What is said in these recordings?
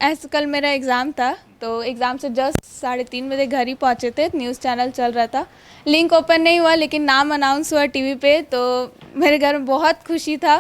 ऐसे कल मेरा एग्ज़ाम था, तो एग्ज़ाम से जस्ट 3:30 बजे घर ही पहुँचे थे। न्यूज़ चैनल चल रहा था, लिंक ओपन नहीं हुआ लेकिन नाम अनाउंस हुआ टीवी पे, तो मेरे घर में बहुत खुशी था।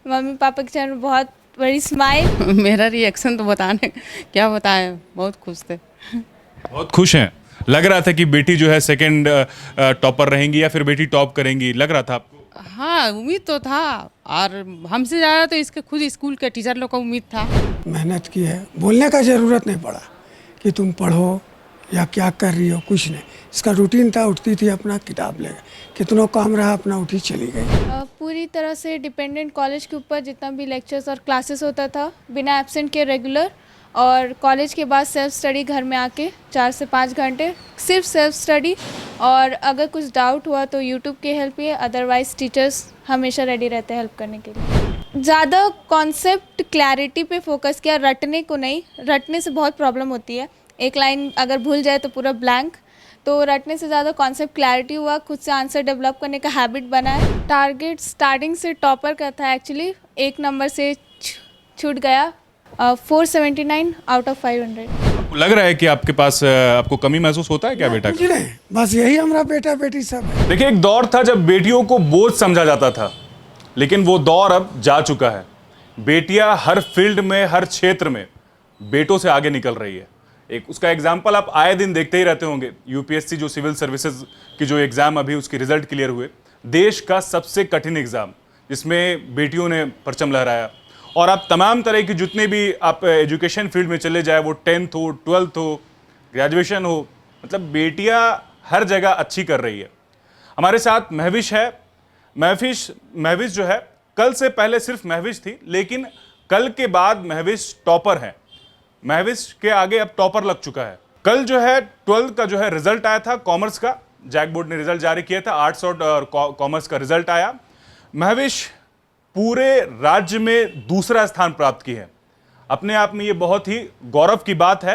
मम्मी पापा के चेहरे में बहुत बड़ी स्माइल। मेरा रिएक्शन तो बताने क्या बताएं, बहुत खुश थे। बहुत खुश हैं। लग रहा था कि बेटी जो है सेकंड टॉपर रहेंगी या फिर बेटी टॉप करेंगी, लग रहा था आपको? हाँ, उम्मीद तो था, और हमसे ज़्यादा तो इसके खुद स्कूल के टीचर लोग का उम्मीद था। मेहनत की है, बोलने का ज़रूरत नहीं पड़ा कि तुम पढ़ो या क्या कर रही हो, कुछ नहीं। इसका रूटीन था, उठती थी अपना किताब लेकर, कितनों काम रहा अपना उठी चली गई। पूरी तरह से डिपेंडेंट कॉलेज के ऊपर, जितना भी लेक्चर्स और क्लासेस होता था बिना एब्सेंट के रेगुलर, और कॉलेज के बाद सेल्फ स्टडी घर में आके 4 से 5 घंटे सिर्फ सेल्फ स्टडी, और अगर कुछ डाउट हुआ तो यूट्यूब की हेल्प ही है, अदरवाइज़ टीचर्स हमेशा रेडी रहते हैं हेल्प करने के लिए। ज़्यादा कॉन्सेप्ट क्लैरिटी पे फोकस किया, रटने को नहीं। रटने से बहुत प्रॉब्लम होती है, एक लाइन अगर भूल जाए तो पूरा ब्लैंक, तो रटने से ज़्यादा कॉन्सेप्ट क्लैरिटी हुआ, खुद से आंसर डेवलप करने का हैबिट बना है। टारगेट स्टार्टिंग से टॉपर का था एक्चुअली, 1 नंबर से छूट गया। 479 आउट ऑफ 500। आपको लग रहा है कि आपके पास आपको कमी महसूस होता है क्या बेटा कुछ का? नहीं, बस यही हमारा बेटा बेटी सब है। देखिए, एक दौर था जब बेटियों को बोझ समझा जाता था, लेकिन वो दौर अब जा चुका है। बेटियां हर फील्ड में, हर क्षेत्र में बेटों से आगे निकल रही है। एक उसका एग्जाम्पल आप आए दिन देखते ही रहते होंगे। यूपीएससी जो सिविल सर्विसेज की जो एग्जाम अभी उसकी रिजल्ट क्लियर हुए, देश का सबसे कठिन एग्जाम, जिसमें बेटियों ने परचम लहराया। और आप तमाम तरह की जितने भी आप एजुकेशन फील्ड में चले जाए, वो 10th हो, 12th हो, ग्रेजुएशन हो, मतलब बेटियां हर जगह अच्छी कर रही है। हमारे साथ महविश है। महविश जो है, कल से पहले सिर्फ महविश थी, लेकिन कल के बाद महविश टॉपर है। महविश के आगे अब टॉपर लग चुका है। कल जो है 12th का जो है रिजल्ट आया था, कॉमर्स का। जैक बोर्ड ने रिजल्ट जारी किया था, आर्ट्स और कॉमर्स का रिजल्ट आया। महविश पूरे राज्य में दूसरा स्थान प्राप्त की है। अपने आप में ये बहुत ही गौरव की बात है,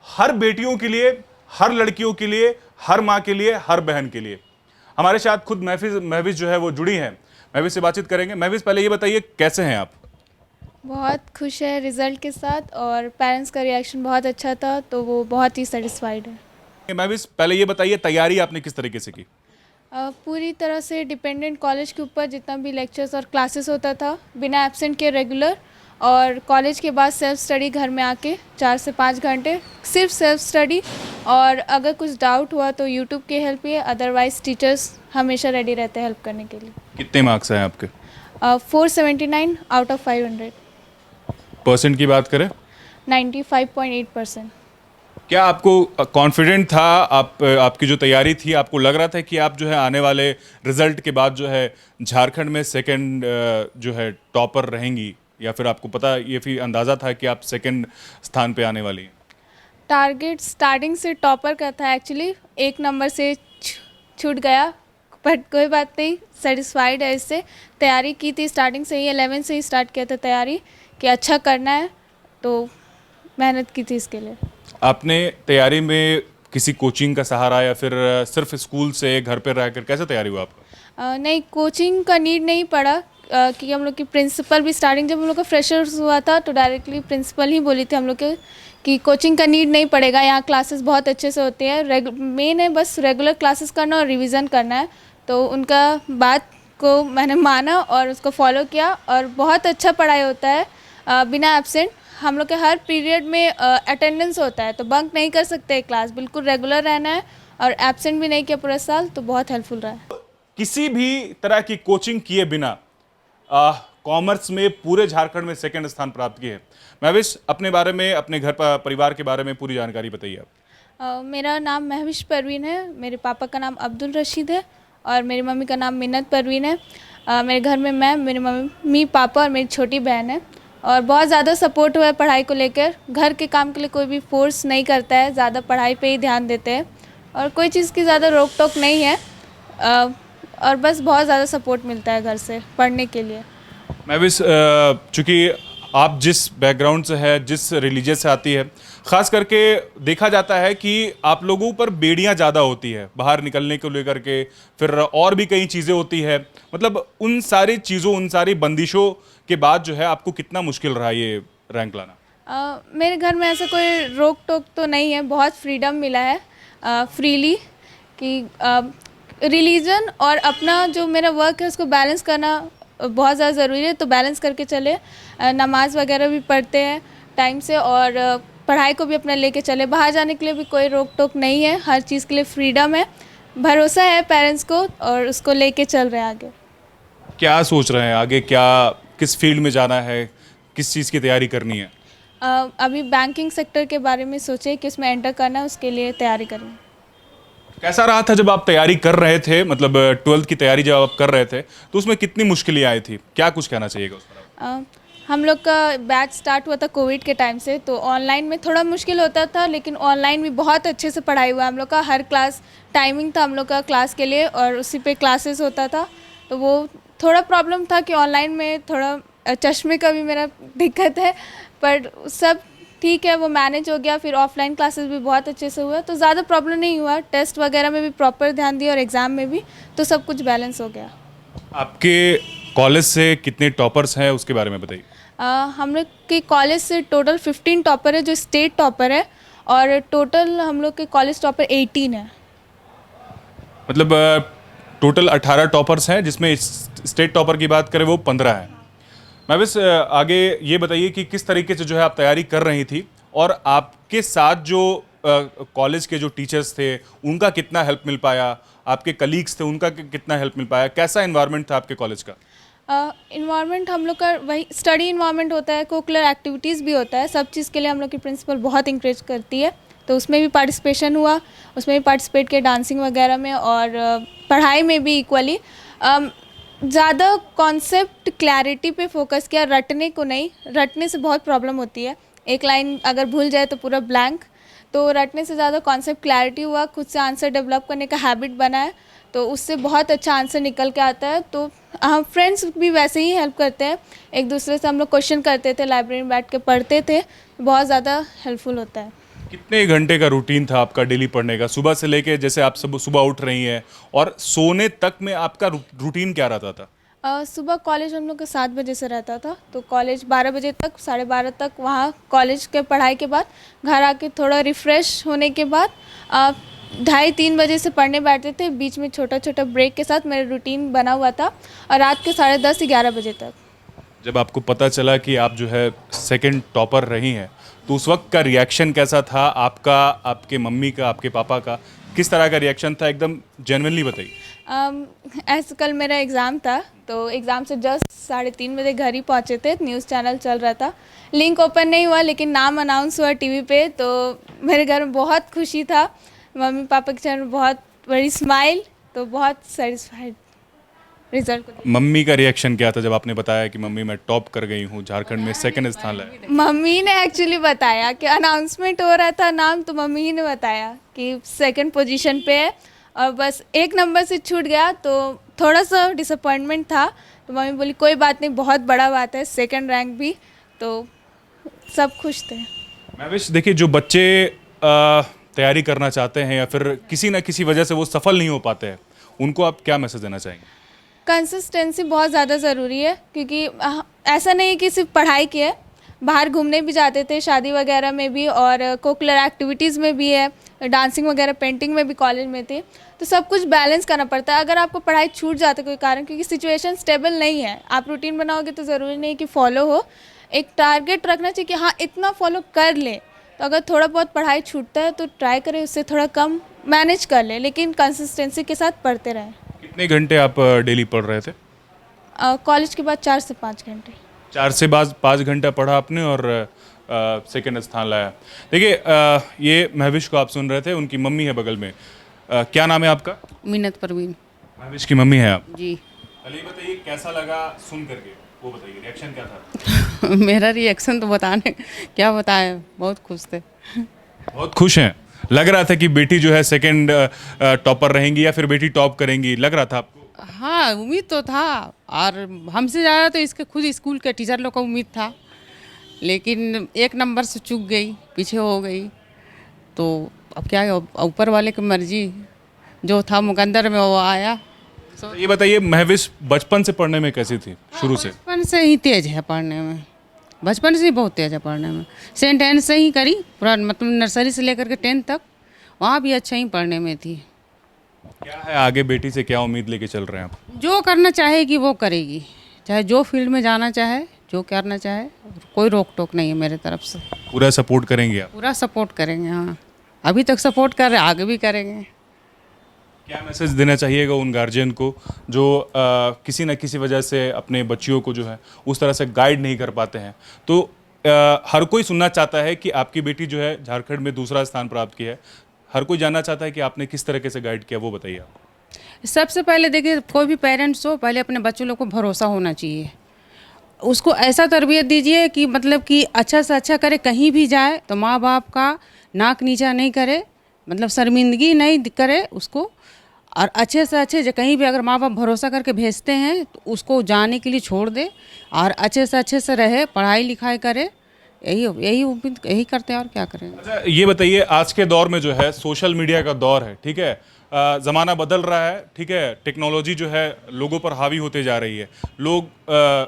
हर बेटियों के लिए, हर लड़कियों के लिए, हर माँ के लिए, हर बहन के लिए। हमारे साथ खुद महविश जो है वो जुड़ी हैं। महविश से बातचीत करेंगे। महविश, पहले ये बताइए कैसे हैं आप? बहुत खुश है रिज़ल्ट के साथ, और पेरेंट्स का रिएक्शन बहुत अच्छा था, तो वो बहुत ही सेटिस्फाइड है। महविश, पहले ये बताइए तैयारी आपने किस तरीके से की? पूरी तरह से डिपेंडेंट कॉलेज के ऊपर, जितना भी लेक्चर्स और क्लासेस होता था बिना एब्सेंट के रेगुलर, और कॉलेज के बाद सेल्फ स्टडी घर में आके 4 से 5 घंटे सिर्फ सेल्फ स्टडी, और अगर कुछ डाउट हुआ तो यूट्यूब की हेल्प ही है, अदरवाइज़ टीचर्स हमेशा रेडी रहते हैं हेल्प करने के लिए। कितने मार्क्स हैं आपके? 479 आउट ऑफ 500। परसेंट की बात करें? 95.8%। क्या आपको कॉन्फिडेंट था? आपकी जो तैयारी थी, आपको लग रहा था कि आप जो है आने वाले रिजल्ट के बाद जो है झारखंड में सेकंड जो है टॉपर रहेंगी, या फिर आपको पता ये फिर अंदाज़ा था कि आप सेकंड स्थान पे आने वाली हैं? टारगेट स्टार्टिंग से टॉपर का था एक्चुअली, 1 नंबर से छूट गया, बट कोई बात नहीं, सेटिस्फाइड है इससे। तैयारी की थी स्टार्टिंग से ही, 11 से ही स्टार्ट किया था तैयारी कि अच्छा करना है, तो मेहनत की थी इसके लिए। आपने तैयारी में किसी कोचिंग का सहारा या फिर सिर्फ स्कूल से घर पर रहकर कैसे तैयारी हुआ आपका? नहीं, कोचिंग का नीड नहीं पड़ा, क्योंकि हम लोग की प्रिंसिपल भी स्टार्टिंग जब हम लोग का फ्रेशर्स हुआ था तो डायरेक्टली प्रिंसिपल ही बोली थी हम लोग के कि कोचिंग का नीड नहीं पड़ेगा, यहाँ क्लासेस बहुत अच्छे से होते हैं, मेन है बस रेगुलर क्लासेस करना और रिवीजन करना है। तो उनका बात को मैंने माना और उसको फॉलो किया, और बहुत अच्छा पढ़ाई होता है बिना एब्सेंट। हम लोग के हर पीरियड में अटेंडेंस होता है, तो बंक नहीं कर सकते, क्लास बिल्कुल रेगुलर रहना है, और एब्सेंट भी नहीं किया पूरा साल, तो बहुत हेल्पफुल रहा है। किसी भी तरह की कोचिंग किए बिना कॉमर्स में पूरे झारखंड में सेकंड स्थान प्राप्त किए। महविश, अपने बारे में, अपने घर परिवार के बारे में पूरी जानकारी बताइए आप। मेरा नाम महविश परवीन है, मेरे पापा का नाम अब्दुल रशीद है, और मेरी मम्मी का नाम मिन्नत परवीन है। मेरे घर में मैं, मेरी मम्मी पापा और मेरी छोटी बहन है, और बहुत ज़्यादा सपोर्ट हुआ है पढ़ाई को लेकर। घर के काम के लिए कोई भी फोर्स नहीं करता है, ज़्यादा पढ़ाई पे ही ध्यान देते हैं, और कोई चीज़ की ज़्यादा रोक टोक नहीं है, और बस बहुत ज़्यादा सपोर्ट मिलता है घर से पढ़ने के लिए। महविश, चूँकि आप जिस बैकग्राउंड से है, जिस रिलीजियस से आती है, ख़ास करके देखा जाता है कि आप लोगों पर बेड़ियां ज़्यादा होती है बाहर निकलने को लेकर के, फिर और भी कई चीज़ें होती है। मतलब उन सारी चीज़ों, उन सारी बंदिशों के बाद जो है आपको कितना मुश्किल रहा ये रैंक लाना? मेरे घर में ऐसा कोई रोक टोक तो नहीं है, बहुत फ्रीडम मिला है फ्रीली कि रिलीजन और अपना जो मेरा वर्क है उसको बैलेंस करना बहुत ज़्यादा ज़रूरी है, तो बैलेंस करके चले। नमाज वगैरह भी पढ़ते हैं टाइम से और पढ़ाई को भी अपना लेके चले। बाहर जाने के लिए भी कोई रोक टोक नहीं है, हर चीज़ के लिए फ्रीडम है, भरोसा है पेरेंट्स को और उसको लेके चल रहे हैं आगे। क्या सोच रहे हैं आगे, क्या किस फील्ड में जाना है, किस चीज़ की तैयारी करनी है? अभी बैंकिंग सेक्टर के बारे में सोचे कि उसमें एंटर करना है, उसके लिए तैयारी करें। कैसा रहा था जब आप तैयारी कर रहे थे, मतलब 12th की तैयारी जब आप कर रहे थे तो उसमें कितनी मुश्किलें आई थी, क्या कुछ कहना चाहिएगा उस पर आप? हम लोग का बैच स्टार्ट हुआ था कोविड के टाइम से, तो ऑनलाइन में थोड़ा मुश्किल होता था, लेकिन ऑनलाइन भी बहुत अच्छे से पढ़ाई हुआ। हम लोग का हर क्लास टाइमिंग था हम लोग का क्लास के लिए और उसी पे क्लासेस होता था, तो वो थोड़ा प्रॉब्लम था कि ऑनलाइन में थोड़ा चश्मे का भी मेरा दिक्कत है, पर सब ठीक है, वो मैनेज हो गया। फिर ऑफलाइन क्लासेस भी बहुत अच्छे से हुआ, तो ज़्यादा प्रॉब्लम नहीं हुआ। टेस्ट वगैरह में भी प्रॉपर ध्यान दिया और एग्ज़ाम में भी, तो सब कुछ बैलेंस हो गया। आपके कॉलेज से कितने टॉपर्स हैं उसके बारे में बताइए। हम लोग के कॉलेज से टोटल 15 टॉपर है जो स्टेट टॉपर है, और टोटल हम लोग के कॉलेज टॉपर 18 है। मतलब टोटल 18 टॉपर्स हैं, जिसमें स्टेट टॉपर की बात करें वो 15 हैं। मैं बस आगे ये बताइए कि किस तरीके से जो है आप तैयारी कर रही थी और आपके साथ जो कॉलेज के जो टीचर्स थे उनका कितना हेल्प मिल पाया, आपके कलीग्स थे उनका कितना हेल्प मिल पाया, कैसा इन्वायरमेंट था आपके कॉलेज का? इन्वायरमेंट हम लोग का वही स्टडी इन्वायरमेंट होता है, कोकुलर एक्टिविटीज़ भी होता है, सब चीज़ के लिए हम लोग की प्रिंसिपल बहुत इंकरेज करती है, तो उसमें भी पार्टिसिपेशन हुआ, उसमें भी पार्टिसिपेट किया डांसिंग वगैरह में, और पढ़ाई में भी इक्वली ज़्यादा कॉन्सेप्ट क्लैरिटी पे फोकस किया, रटने को नहीं। रटने से बहुत प्रॉब्लम होती है, एक लाइन अगर भूल जाए तो पूरा ब्लैंक, तो रटने से ज़्यादा कॉन्सेप्ट क्लैरिटी हुआ, खुद से आंसर डेवलप करने का हैबिट बना है, तो उससे बहुत अच्छा आंसर निकल के आता है। तो हम फ्रेंड्स भी वैसे ही हेल्प करते हैं, एक दूसरे से हम लोग क्वेश्चन करते थे, लाइब्रेरी में बैठ के पढ़ते थे, बहुत ज़्यादा हेल्पफुल होता है। कितने घंटे का रूटीन था आपका डेली पढ़ने का, सुबह से लेके जैसे आप सब सुबह उठ रही हैं और सोने तक में आपका रूटीन क्या रहता था? सुबह कॉलेज हम लोग का 7 बजे से रहता था, तो कॉलेज 12 बजे तक, 12:30 तक वहाँ कॉलेज के पढ़ाई के बाद घर आके थोड़ा रिफ़्रेश होने के बाद 2:30-3 बजे से पढ़ने बैठते थे। बीच में छोटा छोटा ब्रेक के साथ मेरा रूटीन बना हुआ था, और रात के 10:30-11 बजे तक। जब आपको पता चला कि आप जो है सेकंड टॉपर रही हैं तो उस वक्त का रिएक्शन कैसा था आपका, आपके मम्मी का, आपके पापा का, किस तरह का रिएक्शन था? एकदम जेन्युइनली बताइए। ऐसे कल मेरा एग्ज़ाम था, तो एग्ज़ाम से जस्ट 3:30 बजे घर ही पहुँचे थे, न्यूज़ चैनल चल रहा था, लिंक ओपन नहीं हुआ लेकिन नाम अनाउंस हुआ टीवी पे, तो मेरे घर में बहुत खुशी था, मम्मी पापा के चेहरे में बहुत बड़ी स्माइल, तो बहुत सेटिस्फाइड रिजल्ट को। मम्मी का रिएक्शन क्या था जब आपने बताया कि मम्मी मैं टॉप कर गई हूँ, झारखंड में सेकंड स्थान लाया? मम्मी ने एक्चुअली बताया कि अनाउंसमेंट हो रहा था नाम, तो मम्मी ही ने बताया कि सेकंड पोजीशन पे है, और बस एक नंबर से छूट गया, तो थोड़ा सा डिसअपॉइंटमेंट था, तो मम्मी बोली कोई बात नहीं, बहुत बड़ा बात है, सेकंड रैंक भी, तो सब खुश थे। महविश, देखिए जो बच्चे तैयारी करना चाहते हैं या फिर किसी ना किसी वजह से वो सफल नहीं हो पाते हैं, उनको आप क्या मैसेज देना चाहेंगे? कंसिस्टेंसी बहुत ज़्यादा ज़रूरी है, क्योंकि ऐसा नहीं कि सिर्फ पढ़ाई की है, बाहर घूमने भी जाते थे, शादी वगैरह में भी, और कोकुलर एक्टिविटीज़ में भी है, डांसिंग वगैरह, पेंटिंग में भी कॉलेज में थे, तो सब कुछ बैलेंस करना पड़ता है। अगर आपको पढ़ाई छूट जाता है कोई कारण, क्योंकि सिचुएशन स्टेबल नहीं है, आप रूटीन बनाओगे तो ज़रूरी नहीं कि फॉलो हो, एक टारगेट रखना चाहिए कि हाँ इतना फॉलो कर ले, तो अगर थोड़ा बहुत पढ़ाई छूटता है तो ट्राई करें उससे थोड़ा कम मैनेज कर ले, लेकिन कंसिस्टेंसी के साथ पढ़ते रहें। कितने घंटे आप डेली पढ़ रहे थे? कॉलेज के बाद 4 से 5 घंटे। 4 से 5 घंटा पढ़ा आपने और सेकंड स्थान लाया। देखिए ये महविश को आप सुन रहे थे, उनकी मम्मी है बगल में। क्या नाम है आपका? मिन्नत परवीन महविश की मम्मी है आप जी। चलिए बताइए कैसा लगा सुन करके, वो बताइए रिएक्शन क्या था? मेरा रिएक्शन तो बताने क्या बताएं, बहुत खुश थे। बहुत खुश हैं, लग रहा था कि बेटी जो है सेकंड टॉपर रहेंगी या फिर बेटी टॉप करेंगी, लग रहा था आपको? हाँ, उम्मीद तो था, और हमसे ज़्यादा तो इसके खुद स्कूल के टीचर लोग का उम्मीद था, लेकिन एक नंबर से चूक गई, पीछे हो गई, तो अब क्या है, ऊपर वाले की मर्जी, जो था मुकद्दर में वो आया। ये बताइए महविश बचपन से पढ़ने में कैसी थी? शुरू से? बचपन से ही तेज है पढ़ने में, बचपन से ही बहुत तेज है पढ़ने में। सेंट एन से ही करी पूरा, मतलब नर्सरी से लेकर के 10th तक वहाँ भी अच्छा ही पढ़ने में थी। क्या है आगे बेटी से क्या उम्मीद लेके चल रहे हैं आप? जो करना चाहेगी वो करेगी, चाहे जो फील्ड में जाना चाहे, जो करना चाहे, कोई रोक टोक नहीं है मेरे तरफ से। पूरा सपोर्ट करेंगे आप? पूरा सपोर्ट करेंगे, हाँ। अभी तक सपोर्ट कर रहे, आगे भी करेंगे। क्या मैसेज देना चाहिएगा उन गार्जियन को जो किसी न किसी वजह से अपने बच्चियों को जो है उस तरह से गाइड नहीं कर पाते हैं? तो हर कोई सुनना चाहता है कि आपकी बेटी जो है झारखंड में दूसरा स्थान प्राप्त किया है। हर कोई जानना चाहता है कि आपने किस तरीके से गाइड किया, वो बताइए आप। सबसे पहले देखिए, कोई भी पेरेंट्स हो, पहले अपने बच्चों लोग को भरोसा होना चाहिए। उसको ऐसा तरबियत दीजिए कि मतलब कि अच्छा से अच्छा करे, कहीं भी जाए तो माँ बाप का नाक नीचा नहीं करे, मतलब शर्मिंदगी नहीं करे उसको। और अच्छे से अच्छे जो कहीं भी अगर माँ बाप भरोसा करके भेजते हैं तो उसको जाने के लिए छोड़ दे, और अच्छे से रहे, पढ़ाई लिखाई करे। यही उम्मीद, यही करते हैं, और क्या करेंगे। अच्छा ये बताइए, आज के दौर में जो है सोशल मीडिया का दौर है, ठीक है, ज़माना बदल रहा है, ठीक है, टेक्नोलॉजी जो है लोगों पर हावी होते जा रही है, लोग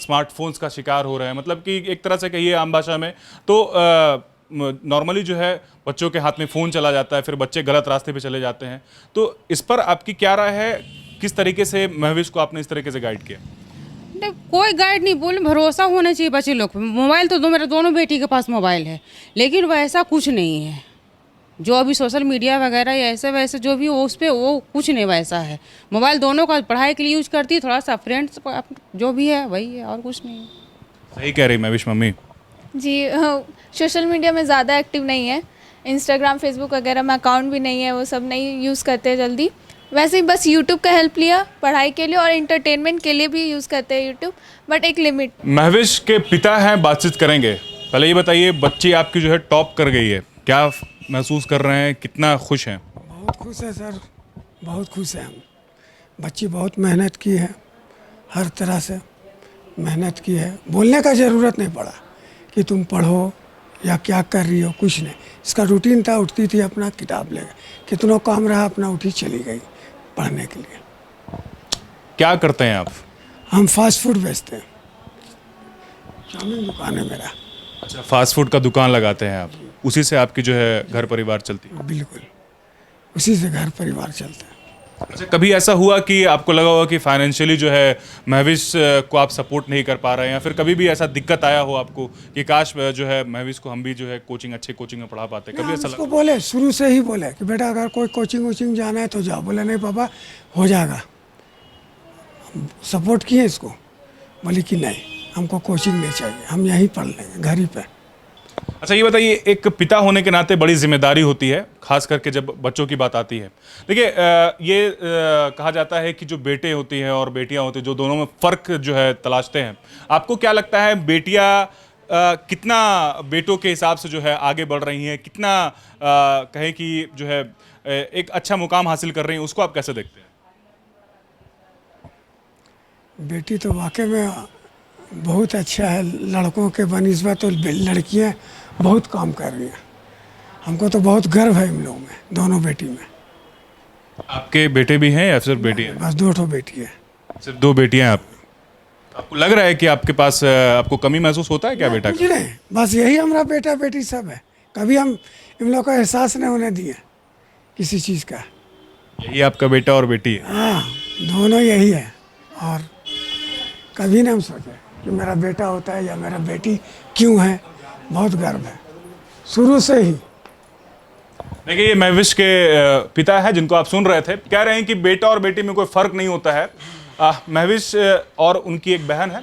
स्मार्टफोन्स का शिकार हो रहे हैं, मतलब कि एक तरह से कहिए आम भाषा में तो नॉर्मली जो है बच्चों के हाथ में फ़ोन चला जाता है, फिर बच्चे गलत रास्ते पे चले जाते हैं। तो इस पर आपकी क्या राय है? किस तरीके से महविश को आपने इस तरीके से गाइड किया? नहीं, कोई गाइड नहीं, बोले भरोसा होना चाहिए बच्चे लोग पे। मोबाइल तो मेरे दोनों बेटी के पास मोबाइल है, लेकिन वैसा कुछ नहीं है जो अभी सोशल मीडिया वगैरह या ऐसे वैसे जो भी हो उस पर, वो कुछ नहीं वैसा है। मोबाइल दोनों का पढ़ाई के लिए यूज करती है, थोड़ा सा फ्रेंड्स जो भी है वही है, और कुछ नहीं है। सही कह रही महविश मम्मी। जी सोशल मीडिया में ज़्यादा एक्टिव नहीं है, इंस्टाग्राम फेसबुक वगैरह में अकाउंट भी नहीं है, वो सब नहीं यूज़ करते जल्दी। वैसे ही बस यूट्यूब का हेल्प लिया पढ़ाई के लिए, और इंटरटेनमेंट के लिए भी यूज़ करते हैं यूट्यूब, बट एक लिमिट। महविश के पिता हैं, बातचीत करेंगे। पहले ये बताइए, बच्ची आपकी जो है टॉप कर गई है, क्या महसूस कर रहे हैं, कितना खुश हैं? बहुत खुश है सर, बहुत खुश है हम। बच्ची बहुत मेहनत की है, हर तरह से मेहनत की है। बोलने का ज़रूरत नहीं पड़ा कि तुम पढ़ो या क्या कर रही हो, कुछ नहीं। इसका रूटीन था, उठती थी अपना किताब लेकर, कितनों काम रहा अपना उठी चली गई पढ़ने के लिए। क्या करते हैं आप? हम फास्ट फूड बेचते हैं, चाउमीन दुकान है मेरा। अच्छा, फास्ट फूड का दुकान लगाते हैं आप, उसी से आपकी जो है घर परिवार चलती है? बिल्कुल, उसी से घर परिवार चलता है। अच्छा, कभी ऐसा हुआ कि आपको लगा होगा कि फाइनेंशियली जो है महविश को आप सपोर्ट नहीं कर पा रहे हैं, या फिर कभी भी ऐसा दिक्कत आया हो आपको कि काश जो है महविश को हम भी जो है अच्छे कोचिंग में पढ़ा पाते? कभी ऐसा उसको लगा? बोले, शुरू से ही बोले कि बेटा अगर कोई कोचिंग वोचिंग जाना है तो जाओ। बोले नहीं पापा, हो जाएगा। सपोर्ट किए इसको, बोली कि नहीं हमको कोचिंग नहीं चाहिए, हम यहीं पढ़ लेंगे घर ही पे। अच्छा ये बताइए, एक पिता होने के नाते बड़ी जिम्मेदारी होती है, खास करके जब बच्चों की बात आती है। देखिए कहा जाता है कि जो बेटे होती हैं और बेटियां होती हैं, जो दोनों में फ़र्क जो है तलाशते हैं। आपको क्या लगता है, बेटियां कितना बेटों के हिसाब से जो है आगे बढ़ रही हैं, कितना कहें कि जो है एक अच्छा मुकाम हासिल कर रही हैं, उसको आप कैसे देखते हैं? बेटी तो वाकई में बहुत अच्छा है, लड़कों के बनिस्बत तो लड़कियां बहुत काम कर रही हैं। हमको तो बहुत गर्व है इन लोगों में, दोनों बेटी में। आपके बेटे भी हैं या सिर्फ बेटी हैं? बस 2 बेटी है। सिर्फ 2 बेटियां हैं आप? आपको लग रहा है कि आपके पास आपको कमी महसूस होता है क्या बेटा कुछ का? नहीं, बस यही हमारा बेटा बेटी सब है। कभी हम इन लोगों का एहसास नहीं होने दिए किसी चीज़ का। यही आपका बेटा और बेटी है? हाँ, दोनों यही है। और कभी नहीं हम सोचे कि मेरा बेटा होता है या मेरा बेटी क्यों है। बहुत गर्व है शुरू से ही। देखिए, ये महविश के पिता है जिनको आप सुन रहे थे, कह रहे हैं कि बेटा और बेटी में कोई फर्क नहीं होता है। महविश और उनकी एक बहन है।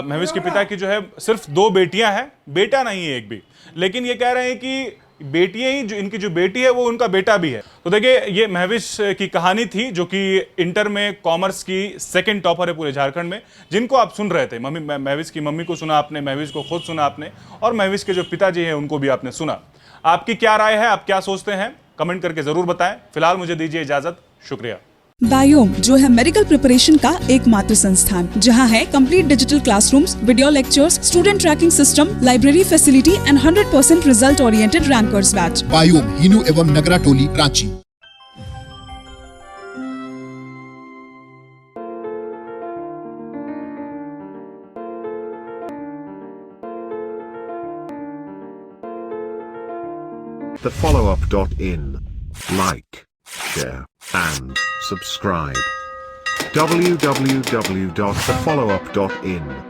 महविश के पिता की जो है सिर्फ 2 बेटियां हैं, बेटा नहीं है एक भी। लेकिन ये कह रहे हैं कि बेटियां ही, जो इनकी जो बेटी है वो उनका बेटा भी है। तो देखिए, ये महविश की कहानी थी, जो कि इंटर में कॉमर्स की 2nd टॉपर है पूरे झारखंड में, जिनको आप सुन रहे थे। मम्मी, महविश की मम्मी को सुना आपने, महविश को खुद सुना आपने, और महविश के जो पिताजी हैं उनको भी आपने सुना। आपकी क्या राय है, आप क्या सोचते हैं, कमेंट करके जरूर बताएं। फिलहाल मुझे दीजिए इजाजत, शुक्रिया। बायोम जो है मेडिकल प्रिपरेशन का एकमात्र संस्थान, जहां है complete digital classrooms, video lectures, student tracking system, library facility and 100% result oriented rankers batch. Biome, Hinoo एवं नगरा टोली, Ranchi. thefollowup.in. Like, share, and subscribe. www.thefollowup.in